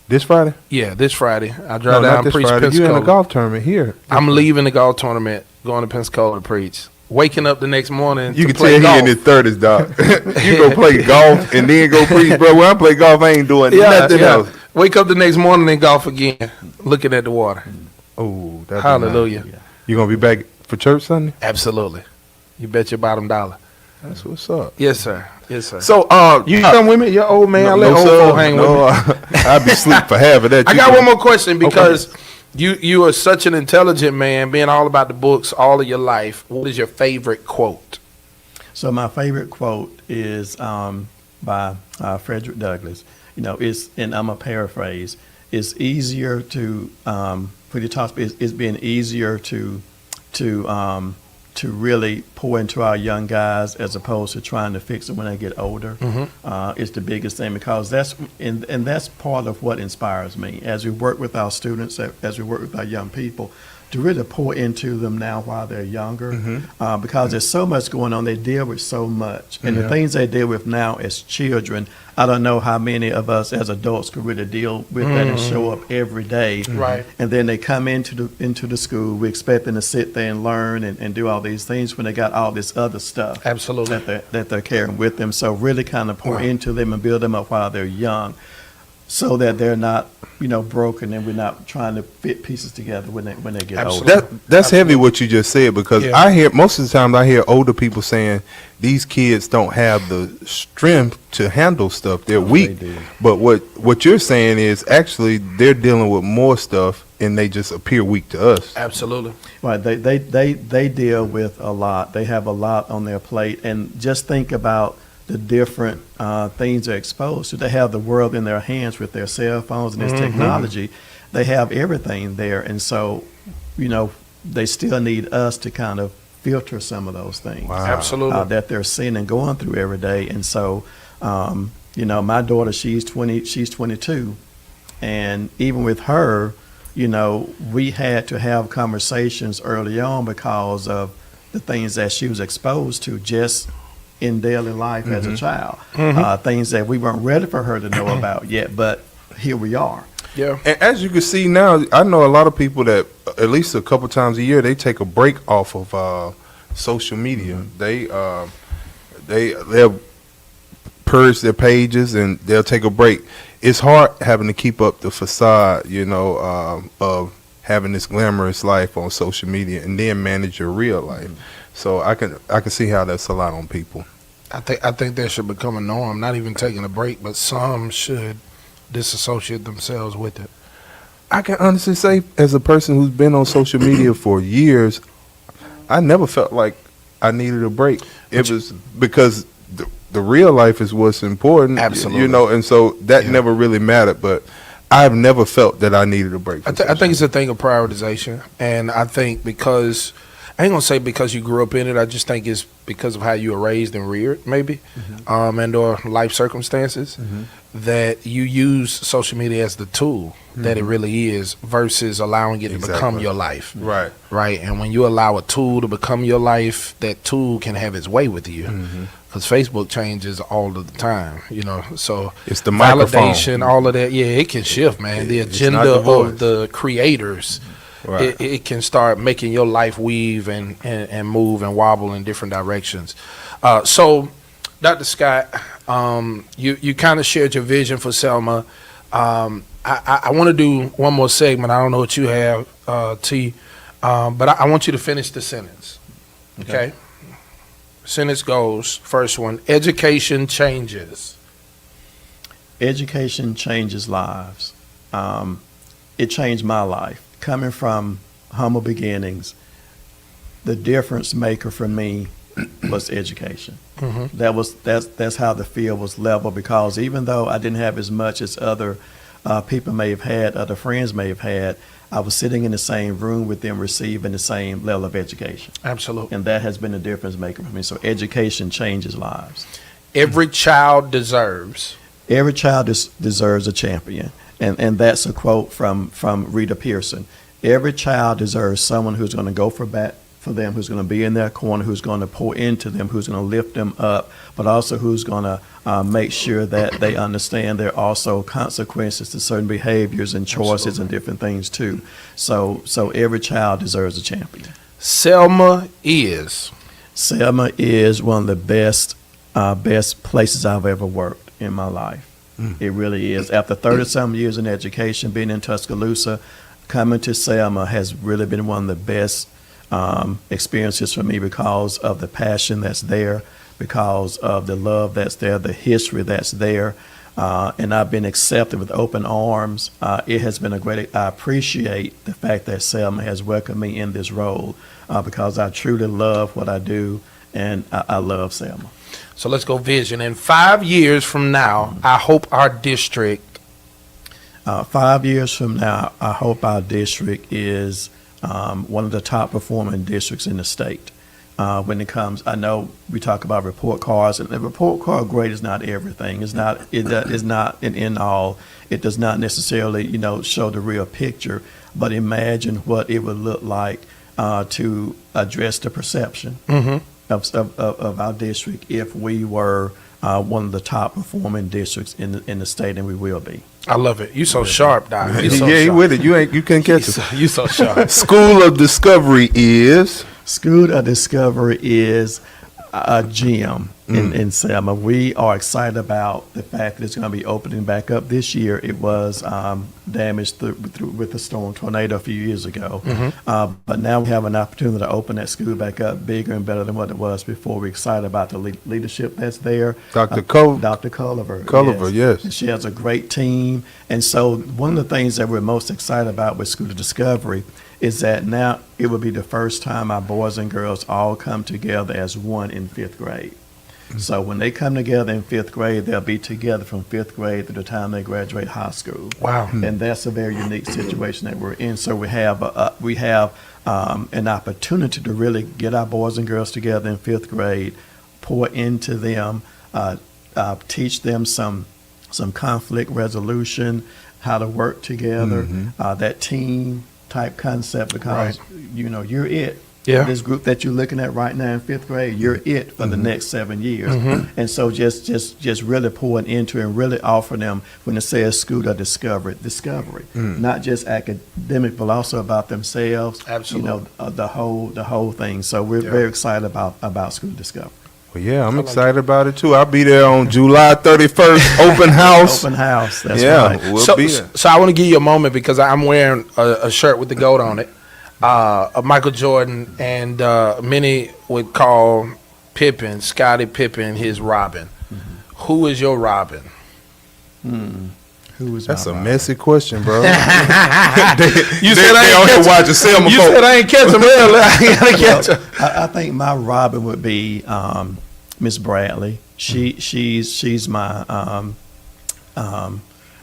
Speaker 1: This Friday?
Speaker 2: Yeah, this Friday. I
Speaker 1: No,
Speaker 2: drive down
Speaker 1: not
Speaker 2: and
Speaker 1: this
Speaker 2: preach
Speaker 1: Friday. You in
Speaker 2: Pensacola.
Speaker 1: a golf tournament here.
Speaker 2: I'm leaving the golf tournament, going to Pensacola to preach. Waking up the next morning
Speaker 1: You
Speaker 2: to
Speaker 1: can
Speaker 2: play
Speaker 1: tell
Speaker 2: golf.
Speaker 1: he in his 30s, dog. You go play golf and then go preach, bro. When I play golf, I ain't doing nothing else.
Speaker 2: Wake up the next morning and golf again, looking at the water.
Speaker 1: Oh, that's
Speaker 2: Hallelujah.
Speaker 3: Yeah.
Speaker 1: You gonna be back for church Sunday?
Speaker 2: Absolutely. You bet your bottom dollar.
Speaker 1: That's what's up.
Speaker 2: Yes, sir. Yes, sir.
Speaker 1: So,
Speaker 2: You come with me? You're old man. I let old
Speaker 1: sir.
Speaker 2: folk hang with me.
Speaker 1: I'll be asleep for half of that.
Speaker 2: I
Speaker 1: You
Speaker 2: got
Speaker 1: can-
Speaker 2: one more question because you are such an intelligent man, being all about the books all of your life. What is your favorite quote?
Speaker 3: So my favorite quote is by Frederick Douglass. And I'm a paraphrase. It's easier to for the top. It's been easier to really pour into our young guys as opposed to trying to fix them when they get older. It's the biggest thing because that's part of what inspires me as we work with our students, as we work with our young people, to really pour into them now while they're younger, because there's so much going on. They deal with so much, and the things they deal with now as children, I don't know how many of us as adults could really deal with that and show up every day.
Speaker 2: Right.
Speaker 3: And then they come into the school. We expect them to sit there and learn and do all these things when they got all this other stuff
Speaker 2: Absolutely.
Speaker 3: that they're carrying with them. So really kind of pour into them and build them up while they're young, so that they're not broken, and we're not trying to fit pieces together when they get
Speaker 2: Absolutely.
Speaker 3: older.
Speaker 1: That's heavy what you just said, because
Speaker 2: Yeah.
Speaker 1: I hear most of the time I hear older people saying these kids don't have the strength to handle stuff. They're weak.
Speaker 3: They do.
Speaker 1: But what you're saying is actually they're dealing with more stuff and they just appear weak to us.
Speaker 2: Absolutely.
Speaker 3: Right. They deal with a lot. They have a lot on their plate, and just think about the different things they're exposed to. They have the world in their hands with their cell phones and this technology. They have everything there, and so they still need us to kind of filter some of those things.
Speaker 1: Wow.
Speaker 2: Absolutely.
Speaker 3: That they're seeing and going through every day. And so, my daughter, she's 22, and even with her, we had to have conversations early on because of the things that she was exposed to just in daily life as a child, things that we weren't ready for her to know about yet, but here we are.
Speaker 2: Yeah.
Speaker 1: And as you can see now, I know a lot of people that at least a couple times a year they take a break off of social media. They'll purge their pages and they'll take a break. It's hard having to keep up the facade, of having this glamorous life on social media and then manage your real life. So I can see how that's a lot on people.
Speaker 2: I think that should become a norm. Not even taking a break, but some should disassociate themselves with it.
Speaker 1: I can honestly say, as a person who's been on social media for years, I never felt like I needed a break. It was because the real life is what's important.
Speaker 2: Absolutely.
Speaker 1: And so that never really mattered. But I've never felt that I needed a break.
Speaker 2: I think it's a thing of prioritization, and I think because I ain't gonna say because you grew up in it. I just think it's because of how you were raised and reared, maybe, and or life circumstances, that you use social media as the tool that it really is, versus allowing it to become your life.
Speaker 1: Right.
Speaker 2: Right. And when you allow a tool to become your life, that tool can have its way with you. Because Facebook changes all of the time, So
Speaker 1: it's the microphone.
Speaker 2: Validation, all of that. Yeah, it can shift, man. The agenda of the creators.
Speaker 1: Right.
Speaker 2: It can start making your life weave and move and wobble in different directions. So, Dr. Scott, you kind of shared your vision for Selma. I want to do one more segment. I don't know what you have, T, but I want you to finish the sentence. Okay? Sentence goes, first one, education changes.
Speaker 3: Education changes lives. It changed my life. Coming from humble beginnings, the difference maker for me was education. That's how the field was level, because even though I didn't have as much as other people may have had, other friends may have had, I was sitting in the same room with them receiving the same level of education.
Speaker 2: Absolutely.
Speaker 3: And that has been a difference maker for me. So education changes lives.
Speaker 2: Every child deserves.
Speaker 3: Every child deserves a champion. And that's a quote from Rita Pearson. Every child deserves someone who's going to go for them, who's going to be in their corner, who's going to pour into them, who's going to lift them up, but also who's going to make sure that they understand there are also consequences to certain behaviors and choices and different things too. So every child deserves a champion.
Speaker 2: Selma is
Speaker 3: one of the best places I've ever worked in my life. It really is. After 30-some years in education, being in Tuscaloosa, coming to Selma has really been one of the best experiences for me, because of the passion that's there, because of the love that's there, the history that's there, and I've been accepted with open arms. It has been I appreciate the fact that Selma has welcomed me in this role, because I truly love what I do, and I love Selma.
Speaker 2: So let's go vision. In 5 years from now, I hope our district.
Speaker 3: 5 years from now, I hope our district is one of the top performing districts in the state. When it comes, I know we talk about report cards, and the report card grade is not everything. It's not an end all. It does not necessarily, show the real picture. But imagine what it would look like to address the perception of our district if we were one of the top performing districts in the state, and we will be.
Speaker 2: I love it. You so sharp, Doc. You so
Speaker 1: he
Speaker 2: sharp.
Speaker 1: with it. You can't catch it.
Speaker 2: You so sharp.
Speaker 1: School of Discovery is
Speaker 3: a gym in Selma. We are excited about the fact that it's going to be opening back up this year. It was damaged with the storm tornado a few years ago. But now we have an opportunity to open that school back up bigger and better than what it was before. We're excited about the leadership that's there.
Speaker 1: Dr.
Speaker 3: Culliver,
Speaker 1: yes.
Speaker 3: And she has a great team. And so one of the things that we're most excited about with School of Discovery is that now it will be the first time our boys and girls all come together as one in fifth grade. So when they come together in fifth grade, they'll be together from fifth grade to the time they graduate high school.
Speaker 2: Wow.
Speaker 3: And that's a very unique situation that we're in. So we have an opportunity to really get our boys and girls together in fifth grade, pour into them, teach them some conflict resolution, how to work together, that team type concept, because you're it.
Speaker 2: Yeah.
Speaker 3: This group that you're looking at right now in fifth grade, you're it for the next 7 years. And so just really pouring into and really offering them, when it says school to discovery, not just academic, but also about themselves.
Speaker 2: Absolutely.
Speaker 3: You know, the whole thing. So we're very excited about school discovery.
Speaker 1: Well, yeah, I'm excited about it too. I'll be there on July 31st, open house.
Speaker 3: Open house. That's
Speaker 1: Yeah,
Speaker 3: right.
Speaker 1: we'll be there.
Speaker 2: So I want to give you a moment because I'm wearing a shirt with the goat on it, of Michael Jordan, and many would call Pippen, Scottie Pippen, his Robin. Who is your Robin?
Speaker 3: Who is
Speaker 1: That's
Speaker 3: my
Speaker 1: a
Speaker 3: Robin?
Speaker 1: messy question, bro.
Speaker 2: You
Speaker 1: They
Speaker 2: said I
Speaker 1: on
Speaker 2: ain't
Speaker 1: here
Speaker 2: catch
Speaker 1: watching Selma
Speaker 2: You
Speaker 1: folk.
Speaker 2: said I ain't catch him earlier. I gotta catch him.
Speaker 3: I think my Robin would be Miss Bradley. She's my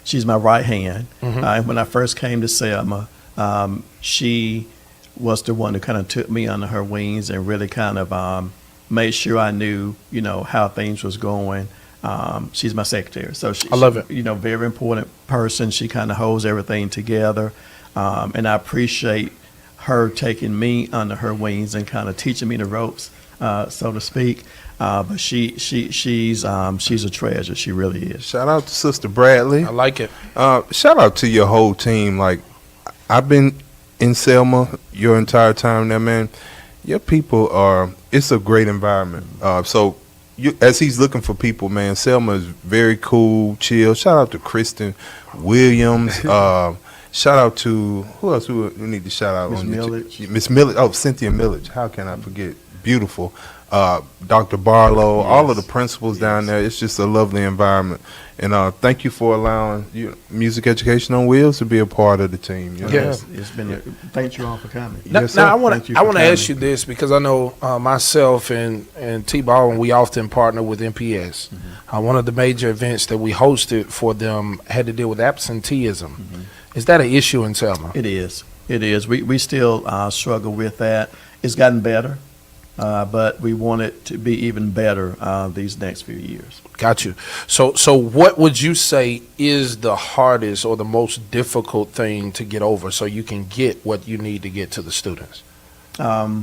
Speaker 3: she's my right hand. When I first came to Selma, she was the one who kind of took me under her wings and really kind of made sure I knew, you know, how things was going. She's my secretary, so
Speaker 2: I love it.
Speaker 3: You know, very important person. She kind of holds everything together, and I appreciate her taking me under her wings and kind of teaching me the ropes, so to speak. But she's a treasure. She really is.
Speaker 1: Shout out to Sister Bradley.
Speaker 2: I like it.
Speaker 1: Shout out to your whole team. Like, I've been in Selma your entire time there, man. Your people it's a great environment. So as he's looking for people, man, Selma is very cool, chill. Shout out to Kristen Williams. Shout out to, who else we need to shout out?
Speaker 3: Miss
Speaker 1: on your
Speaker 3: Millage.
Speaker 1: Miss Millage. Oh, Cynthia Millage. How can I forget? Beautiful. Dr. Barlow, all of the principals down there. It's just a lovely environment. And thank you for allowing Music Education on Wheels to be a part of the team. You know?
Speaker 2: Yeah.
Speaker 3: It's been. Thank you all for coming.
Speaker 1: Yes,
Speaker 2: Now
Speaker 1: sir.
Speaker 2: I want
Speaker 3: Thank you
Speaker 2: to
Speaker 3: for
Speaker 2: ask you
Speaker 3: coming.
Speaker 2: this because I know myself and T-Ball, and we often partner with MPS. One of the major events that we hosted for them had to deal with absenteeism. Is that an issue in Selma?
Speaker 3: It is. It is. We still struggle with that. It's gotten better, but we want it to be even better these next few years.
Speaker 2: Got you. So what would you say is the hardest or the most difficult thing to get over so you can get what you need to get to the students?
Speaker 3: I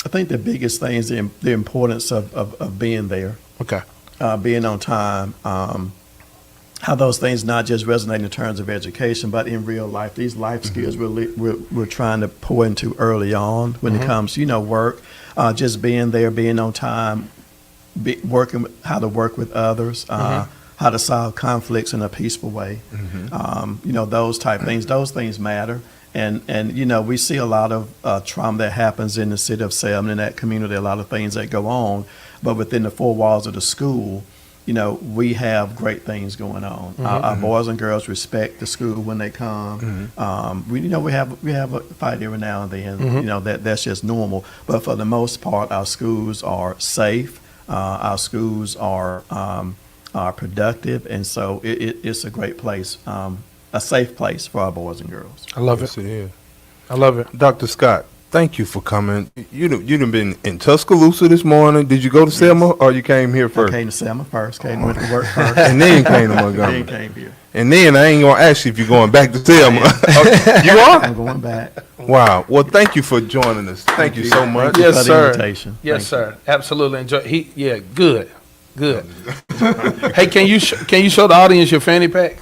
Speaker 3: think the biggest thing is the importance of being there,
Speaker 2: Okay.
Speaker 3: being on time. How those things not just resonate in terms of education, but in real life. These life skills we're trying to pour into early on when it comes to, work. Just being there, being on time, working, how to work with others, how to solve conflicts in a peaceful way. Those type things. Those things matter. And we see a lot of trauma that happens in the city of Selma, in that community, a lot of things that go on. But within the four walls of the school, we have great things going on. Our boys and girls respect the school when they come. We have a fight every now and then. That's just normal. But for the most part, our schools are safe. Our schools are productive, and so it's a great place, a safe place for our boys and girls.
Speaker 2: I love
Speaker 1: Yes,
Speaker 2: it.
Speaker 1: it is.
Speaker 2: I love it.
Speaker 1: Dr. Scott, thank you for coming. You done been in Tuscaloosa this morning. Did you go to Selma or you came here
Speaker 3: I
Speaker 1: first?
Speaker 3: came to Selma first, went to work first,
Speaker 1: And then came to Montgomery.
Speaker 3: then came here.
Speaker 1: And then I ain't gonna ask you if you're going back to Selma. You are?
Speaker 3: I'm going back.
Speaker 1: Wow. Well, thank you for joining us. Thank you so much.
Speaker 3: Thank you
Speaker 2: Yes,
Speaker 3: for the
Speaker 2: sir.
Speaker 3: invitation.
Speaker 2: Yes,
Speaker 3: Thank
Speaker 2: sir. Absolutely. Enjoy. Good. Hey, can you show the audience your fanny pack?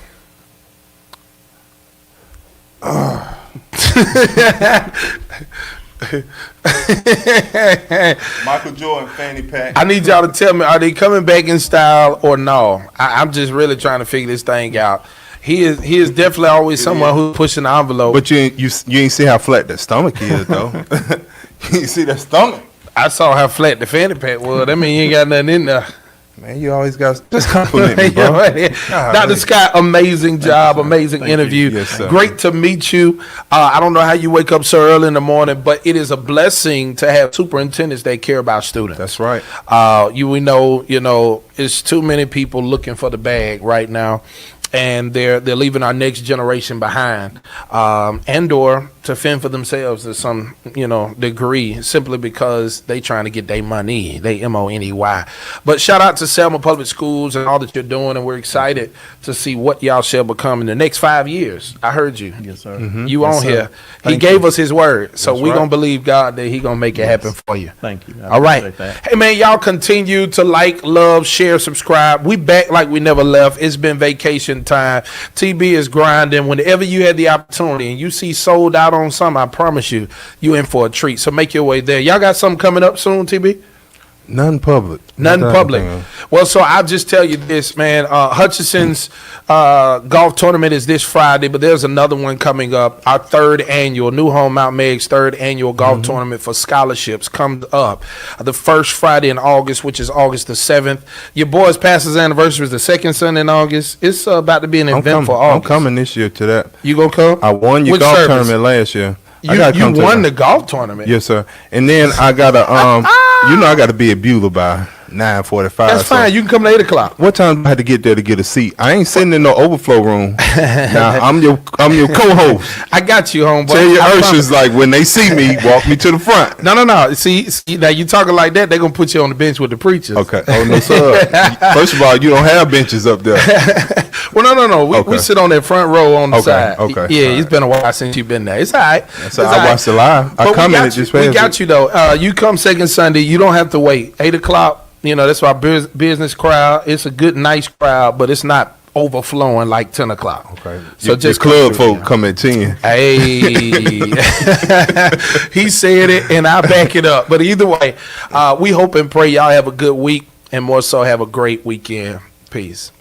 Speaker 1: Michael Jordan fanny pack.
Speaker 2: I need y'all to tell me, are they coming back in style or no? I'm just really trying to figure this thing out. He is definitely always someone who's pushing the envelope.
Speaker 1: But you ain't see how flat that stomach is though. You see that stomach?
Speaker 2: I saw how flat the fanny pack was. That mean you ain't got nothing in there.
Speaker 1: Man, you always got just compliment me, bro.
Speaker 2: Dr. Scott, amazing job, amazing
Speaker 3: Thank you.
Speaker 2: interview.
Speaker 1: Yes, sir.
Speaker 2: Great to meet you. I don't know how you wake up so early in the morning, but it is a blessing to have superintendents that care about students.
Speaker 1: That's right.
Speaker 2: We know, it's too many people looking for the bag right now. and they're leaving our next generation behind, and/or to fend for themselves to some degree, simply because they trying to get their money, they money. But shout out to Selma Public Schools and all that you're doing, and we're excited to see what y'all shall become in the next 5 years. I heard you.
Speaker 3: Yes, sir.
Speaker 2: You
Speaker 3: Yes,
Speaker 2: on
Speaker 3: sir.
Speaker 2: here. He
Speaker 3: Thank
Speaker 2: gave
Speaker 3: you.
Speaker 2: us his word, so
Speaker 1: That's
Speaker 2: we're
Speaker 1: right.
Speaker 2: gonna believe God that he gonna make it happen for you.
Speaker 3: Thank you. I
Speaker 2: All right.
Speaker 3: appreciate that.
Speaker 2: Hey, man, y'all continue to like, love, share, subscribe. We back like we never left. It's been vacation time. TB is grinding. Whenever you had the opportunity and you see sold out on something, I promise you, you in for a treat. So make your way there. Y'all got something coming up soon, TB?
Speaker 1: None public.
Speaker 2: None
Speaker 1: Not
Speaker 2: public.
Speaker 1: anything.
Speaker 2: Well, so I'll just tell you this, man. Hutchinson's golf tournament is this Friday, but there's another one coming up. Our third annual, New Home Mount Meg's third annual golf tournament for scholarships comes up the first Friday in August, which is August the 7th. Your boy's pastor's anniversary is the second Sunday in August. It's about to be an event for
Speaker 1: I'm
Speaker 2: August.
Speaker 1: coming this year to that.
Speaker 2: You gonna come?
Speaker 1: I won your
Speaker 2: Which
Speaker 1: golf
Speaker 2: service?
Speaker 1: tournament last year. I
Speaker 2: You
Speaker 1: gotta come to
Speaker 2: won
Speaker 1: that.
Speaker 2: the golf tournament.
Speaker 1: Yes, sir. And then I gotta I gotta be at Beulah by 9:45.
Speaker 2: That's fine. You can come at 8 o'clock.
Speaker 1: What time do I have to get there to get a seat? I ain't sitting in no overflow room. Now I'm your co-host.
Speaker 2: I got you, homeboy.
Speaker 1: Tell your
Speaker 2: I promise.
Speaker 1: ushers, like, when they see me, walk me to the front.
Speaker 2: No. See, now you talking like that, they're gonna put you on the bench with the preachers.
Speaker 1: Okay. Oh no, sir. First of all, you don't have benches up there.
Speaker 2: Well, no. We
Speaker 1: Okay.
Speaker 2: sit on that front row on the
Speaker 1: Okay,
Speaker 2: side.
Speaker 1: okay,
Speaker 2: Yeah,
Speaker 1: all
Speaker 2: it's been a while since you've been there. It's all right.
Speaker 1: So I watched the live. I
Speaker 2: But
Speaker 1: commented just
Speaker 2: we
Speaker 1: fast.
Speaker 2: got you though. You come second Sunday. You don't have to wait. 8 o'clock. That's our business crowd. It's a good, nice crowd, but it's not overflowing like 10 o'clock.
Speaker 1: Okay.
Speaker 2: So
Speaker 1: So
Speaker 2: just
Speaker 1: just
Speaker 2: come
Speaker 1: club
Speaker 2: through,
Speaker 1: folk come at 10.
Speaker 2: Hey, he said it, and I back it up. But either way, we hope and pray y'all have a good week, and more so have a great weekend. Peace.